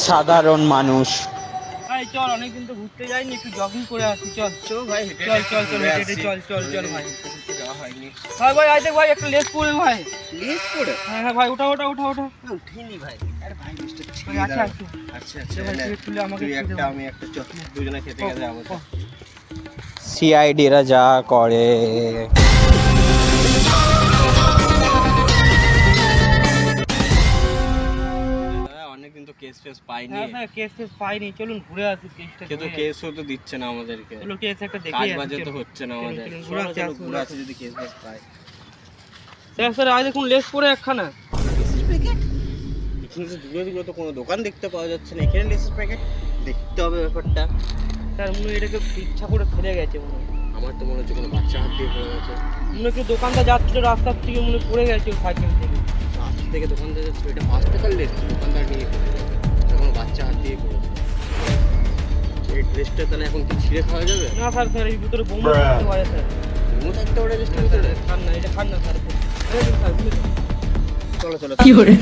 সাধারণ মানুষ। ভাই চল, অনেকদিন তো ঘুরতে যাইনি, একটু জগিং করে আসি। চল চল ভাই, চল চল চল হেঁটে চল চল চল ভাই। যাওয়া হয়নি ভাই ভাই আই দেখ ভাই, একটা লেস পড়ে ভাই। লেট করে হ্যাঁ হ্যাঁ ভাই, ওঠা ওঠা ওঠা ওঠা। উঠিনি ভাই। আরে ভাই মিস্টার ভাই আচ্ছা আচ্ছা আচ্ছা আচ্ছা ভাই, তুই তুলে আমাকে তুই একটু দে একটা ভাই। আমি একটা চল দুজনে খেতে খেতে যাবো। সিআইডিরা যা করে। অনেকদিন তো কেস ফেস পাইনি, হ্যাঁ স্যার, কেস টেস পাইনি, চলুন ঘুরে আসি। কেসটা কিন্তু কেসও তো দিচ্ছে না আমাদেরকে, চলো কেস একটা দেখে কাজ আসি। বাজে তো হচ্ছে না আমাদের। চলুন, চলো ঘুরে চলো আসি, ঘুরে আসি যদি কেস ফেস পাই। স্যার স্যার আজ দেখুন লেস পড়ে একখানা। এখানে তো দূরে দূরে তো কোনো দোকান দেখতে পাওয়া যাচ্ছে না, এখানে লেসের প্যাকেট দেখতে হবে ব্যাপারটা। স্যার মনে হয় এটাকে ইচ্ছা করে ফেলে গেছে মনে হয়। আমার তো মনে হচ্ছে কোনো বাচ্চা হাত দিয়ে পড়ে গেছে। মনে হয় কেউ দোকানটা যাচ্ছিল রাস্তার থেকে, মনে হয় পড়ে গেছে সাইকেল থেকে। আজ থেকে দোকানদার যাচ্ছে, এটা 5 টাকার লেস, দোকানদার নিয়ে পড়েছে, কোনো বাচ্চা হাত দিয়ে পড়েছে। এই ড্রেসটা তাহলে এখন কি ছিঁড়ে খাওয়া যাবে? না স্যার, স্যার এই ভিতরে বোমা থাকতে পারে স্যার। মনে থাকতে পারে ড্রেসটার ভিতরে। খান না, এটা খান না স্যার। চলো চলো কি করে